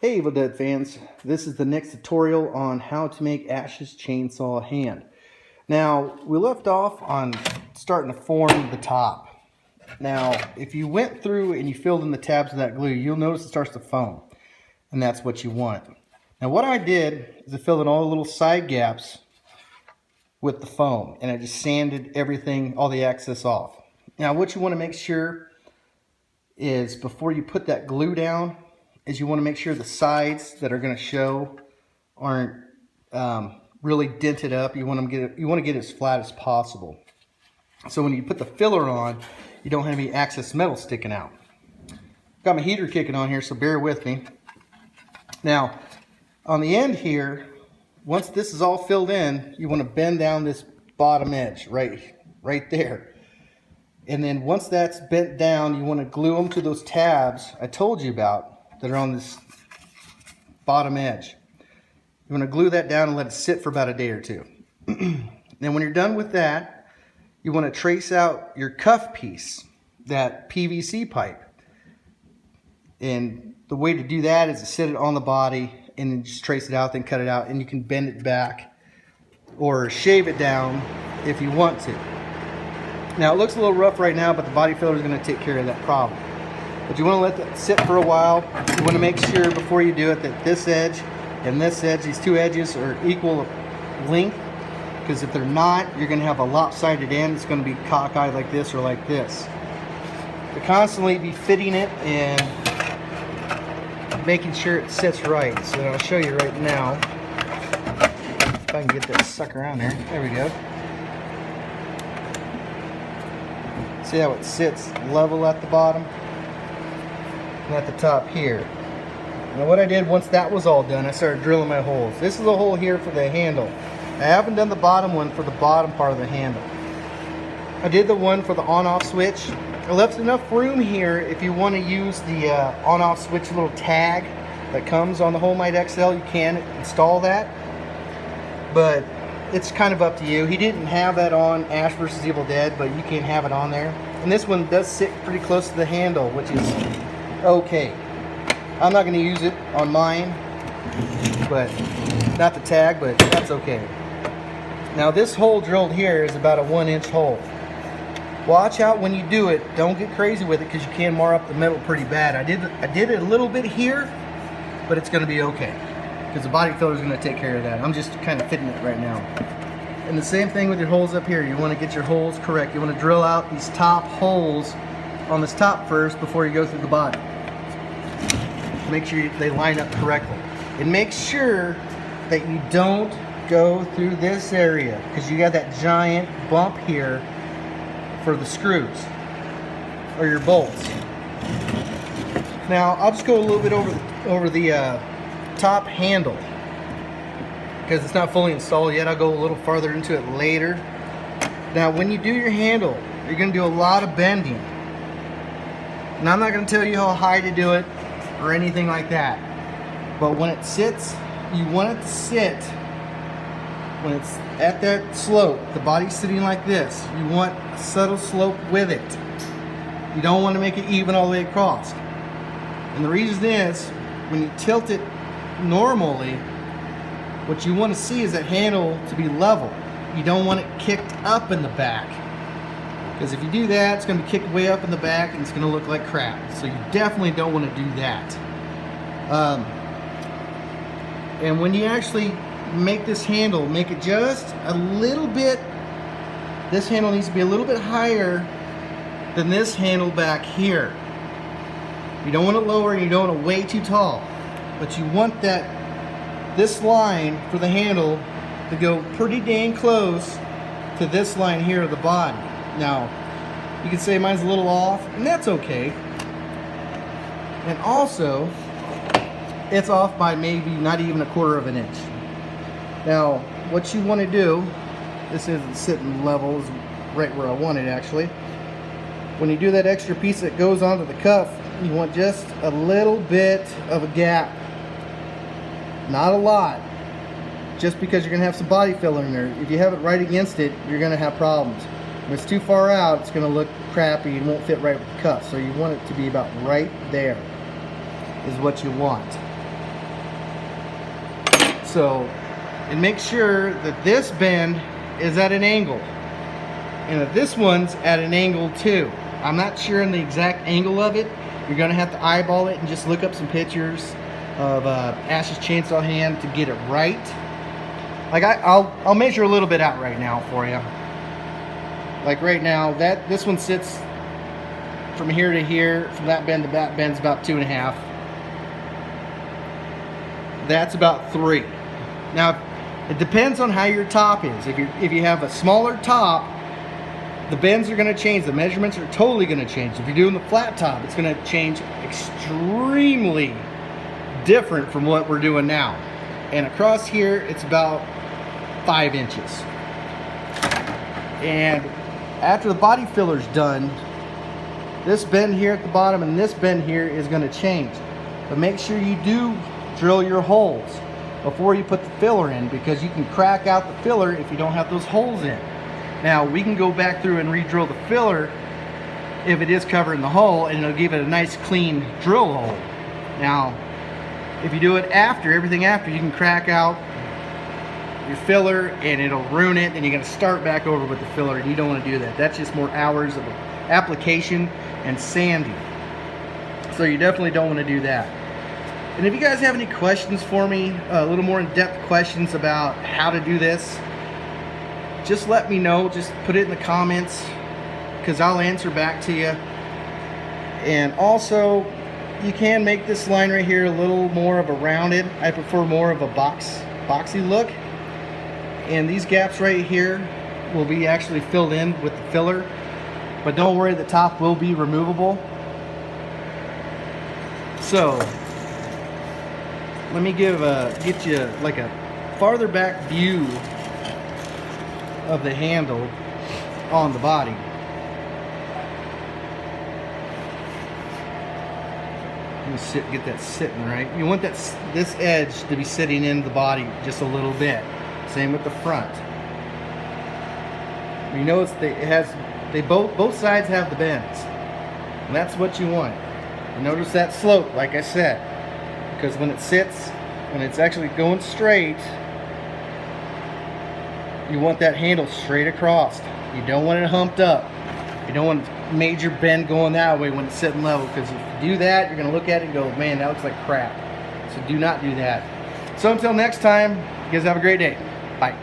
Hey Evil Dead fans, this is the next tutorial on how to make Ash's chainsaw hand. Now, we left off on starting to form the top. Now, if you went through and you filled in the tabs with that glue, you'll notice it starts to foam, and that's what you want. Now, what I did is I filled in all the little side gaps with the foam, and I just sanded everything, all the excess off. Now, what you want to make sure is before you put that glue down, is you want to make sure the sides that are going to show aren't really dented up. You want to get it as flat as possible. So when you put the filler on, you don't have any excess metal sticking out. Got my heater kicking on here, so bear with me. Now, on the end here, once this is all filled in, you want to bend down this bottom edge right there. And then once that's bent down, you want to glue them to those tabs I told you about that are on this bottom edge. You want to glue that down and let it sit for about a day or two. Then when you're done with that, you want to trace out your cuff piece, that PVC pipe. And the way to do that is to sit it on the body and then just trace it out, then cut it out, and you can bend it back or shave it down if you want to. Now it looks a little rough right now, but the body filler is going to take care of that problem. But you want to let that sit for a while. You want to make sure before you do it that this edge and this edge, these two edges, are equal length. Because if they're not, you're going to have a lopsided end. It's going to be cockeyed like this or like this. To constantly be fitting it and making sure it sits right. So I'll show you right now. If I can get that sucker on there. There we go. See how it sits level at the bottom? And at the top here. Now what I did once that was all done, I started drilling my holes. This is a hole here for the handle. I haven't done the bottom one for the bottom part of the handle. I did the one for the on-off switch. I left enough room here if you want to use the on-off switch little tag that comes on the HomeLite XL. You can install that, but it's kind of up to you. He didn't have that on Ash vs. Evil Dead, but you can have it on there. And this one does sit pretty close to the handle, which is okay. I'm not going to use it on mine, but not the tag, but that's okay. Now this hole drilled here is about a 1-inch hole. Watch out when you do it. Don't get crazy with it because you can mar up the metal pretty bad. I did it a little bit here, but it's going to be okay because the body filler is going to take care of that. I'm just kind of fitting it right now. And the same thing with your holes up here. You want to get your holes correct. You want to drill out these top holes on this top first before you go through the body. Make sure they line up correctly. And make sure that you don't go through this area because you got that giant bump here for the screws or your bolts. Now I'll just go a little bit over the top handle because it's not fully installed yet. I'll go a little farther into it later. Now when you do your handle, you're going to do a lot of bending. And I'm not going to tell you how high to do it or anything like that. But when it sits, you want it to sit when it's at that slope, the body's sitting like this. You want a subtle slope with it. You don't want to make it even all the way across. And the reason is, when you tilt it normally, what you want to see is that handle to be level. You don't want it kicked up in the back. Because if you do that, it's going to be kicked way up in the back and it's going to look like crap. So you definitely don't want to do that. And when you actually make this handle, make it just a little bit, this handle needs to be a little bit higher than this handle back here. You don't want it lower and you don't want it way too tall. But you want this line for the handle to go pretty dang close to this line here of the body. Now, you can say mine's a little off, and that's okay. And also, it's off by maybe not even 1/4 of an inch. Now, what you want to do, this isn't sitting level, is right where I want it actually. When you do that extra piece that goes onto the cuff, you want just a little bit of a gap. Not a lot. Just because you're going to have some body filler in there. If you have it right against it, you're going to have problems. If it's too far out, it's going to look crappy and won't fit right with the cuff. So you want it to be about right there is what you want. So, and make sure that this bend is at an angle, and that this one's at an angle too. I'm not sure on the exact angle of it. You're gonna have to eyeball it and just look up some pictures of Ash's chainsaw hand to get it right. Like I'll measure a little bit out right now for you. Like right now, this one sits from here to here, from that bend to that bend's about 2.5. That's about 3. Now, it depends on how your top is. If you have a smaller top, the bends are going to change. The measurements are totally going to change. If you're doing the flat top, it's going to change extremely different from what we're doing now. And across here, it's about 5 inches. And after the body filler's done, this bend here at the bottom and this bend here is going to change. But make sure you do drill your holes before you put the filler in, because you can crack out the filler if you don't have those holes in. Now, we can go back through and re-drill the filler if it is covering the hole, and it'll give it a nice clean drill hole. Now, if you do it after, everything after, you can crack out your filler and it'll ruin it, and you're going to start back over with the filler, and you don't want to do that. That's just more hours of application and sanding. So you definitely don't want to do that. And if you guys have any questions for me, a little more in-depth questions about how to do this, just let me know. Just put it in the comments, because I'll answer back to you. And also, you can make this line right here a little more of a rounded. I prefer more of a boxy look. And these gaps right here will be actually filled in with the filler. But don't worry, the top will be removable. So, let me get you like a farther back view of the handle on the body. Let me get that sitting right. You want this edge to be sitting in the body just a little bit. Same with the front. You notice both sides have the bends, and that's what you want. And notice that slope, like I said, because when it sits, when it's actually going straight, you want that handle straight across. You don't want it humped up. You don't want a major bend going that way when it's sitting level, because if you do that, you're going to look at it and go, man, that looks like crap. So do not do that. So until next time, you guys have a great day. Bye.